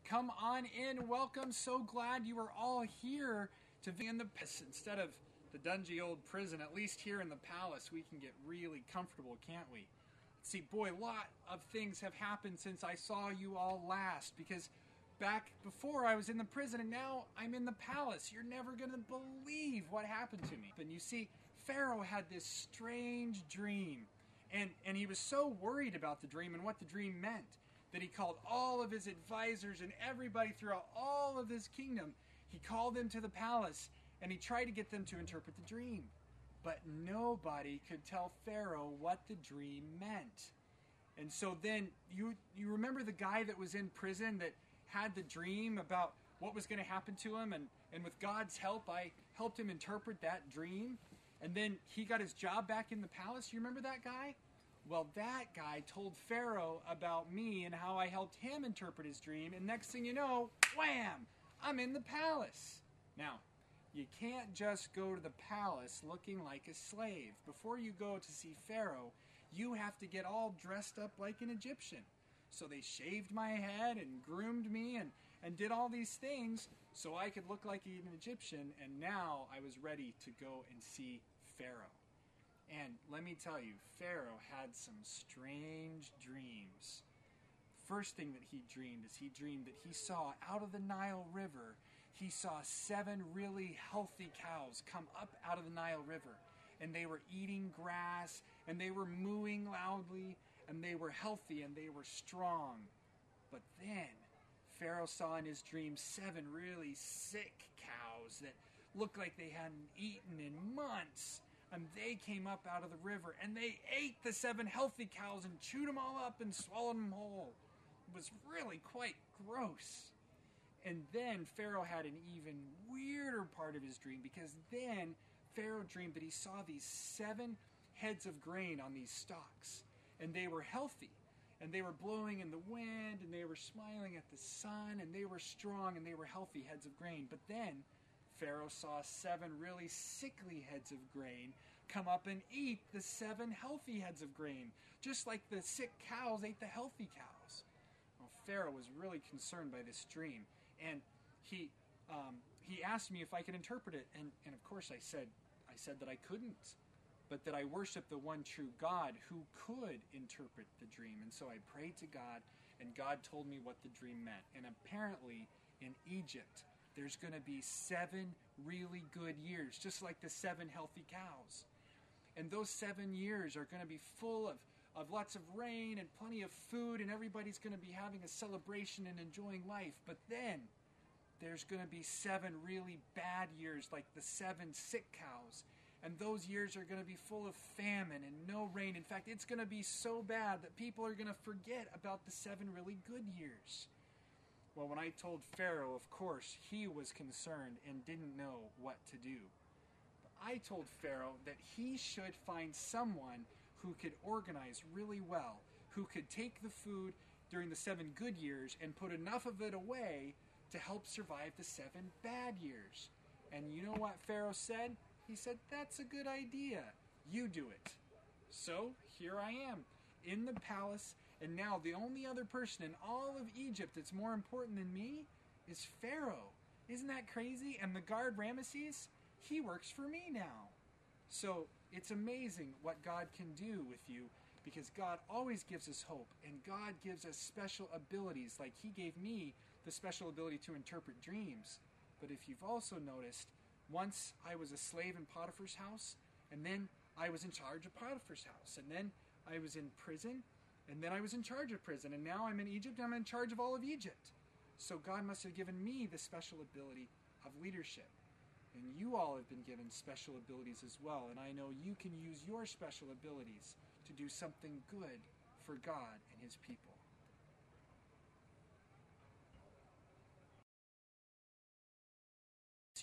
Come on in. Welcome. So glad you are all here to be in the instead of the dungy old prison. At least here in the palace, we can get really comfortable, can't we? See, boy, a lot of things have happened since I saw you all last, because back before I was in the prison and now I'm in the palace. You're never going to believe what happened to me. And you see, Pharaoh had this strange dream, and he was so worried about the dream and what the dream meant that he called all of his advisors and everybody throughout all of his kingdom. He called them to the palace and he tried to get them to interpret the dream. But nobody could tell Pharaoh what the dream meant. And so then you remember the guy that was in prison that had the dream about what was going to happen to him, and with God's help I helped him interpret that dream, and then he got his job back in the palace. You remember that guy? Well, that guy told Pharaoh about me and how I helped him interpret his dream, and next thing you know, wham, I'm in the palace. Now, you can't just go to the palace looking like a slave. Before you go to see Pharaoh, you have to get all dressed up like an Egyptian. So they shaved my head and groomed me and did all these things so I could look like an Egyptian, and now I was ready to go and see Pharaoh. And let me tell you, Pharaoh had some strange dreams. First thing that he dreamed is he dreamed that he saw out of the Nile River, he saw 7 really healthy cows come up out of the Nile River. And they were eating grass, and they were mooing loudly, and they were healthy, and they were strong. But then Pharaoh saw in his dream 7 really sick cows that looked like they hadn't eaten in months. And they came up out of the river, and they ate the 7 healthy cows and chewed them all up and swallowed them whole. It was really quite gross. And then Pharaoh had an even weirder part of his dream, because then Pharaoh dreamed that he saw these 7 heads of grain on these stalks, and they were healthy, and they were blowing in the wind, and they were smiling at the sun, and they were strong, and they were healthy heads of grain. But then Pharaoh saw 7 really sickly heads of grain come up and eat the 7 healthy heads of grain, just like the sick cows ate the healthy cows. Well, Pharaoh was really concerned by this dream, and he asked me if I could interpret it, and of course I said that I couldn't, but that I worshiped the one true God who could interpret the dream. And so I prayed to God, and God told me what the dream meant. And apparently in Egypt, there's going to be 7 really good years, just like the 7 healthy cows. And those 7 years are going to be full of lots of rain and plenty of food, and everybody's going to be having a celebration and enjoying life. But then there's going to be 7 really bad years, like the 7 sick cows. And those years are going to be full of famine and no rain. In fact, it's going to be so bad that people are going to forget about the 7 really good years. Well, when I told Pharaoh, of course, he was concerned and didn't know what to do. But I told Pharaoh that he should find someone who could organize really well, who could take the food during the 7 good years and put enough of it away to help survive the 7 bad years. And you know what Pharaoh said? He said, "That's a good idea. You do it." So here I am in the palace, and now the only other person in all of Egypt that's more important than me is Pharaoh. Isn't that crazy? And the guard Ramesses, he works for me now. So it's amazing what God can do with you, because God always gives us hope, and God gives us special abilities, like he gave me the special ability to interpret dreams. But if you've also noticed, once I was a slave in Potiphar's house, and then I was in charge of Potiphar's house, and then I was in prison, and then I was in charge of prison, and now I'm in Egypt, and I'm in charge of all of Egypt. So God must have given me the special ability of leadership. And you all have been given special abilities as well, and I know you can use your special abilities to do something good for God and his people.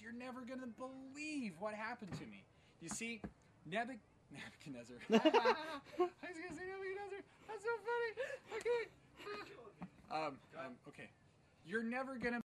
You're never going to believe what happened to me. You see, Nebuchadnezzar. I was going to say Nebuchadnezzar. That's so funny. Okay. Okay. You're never going to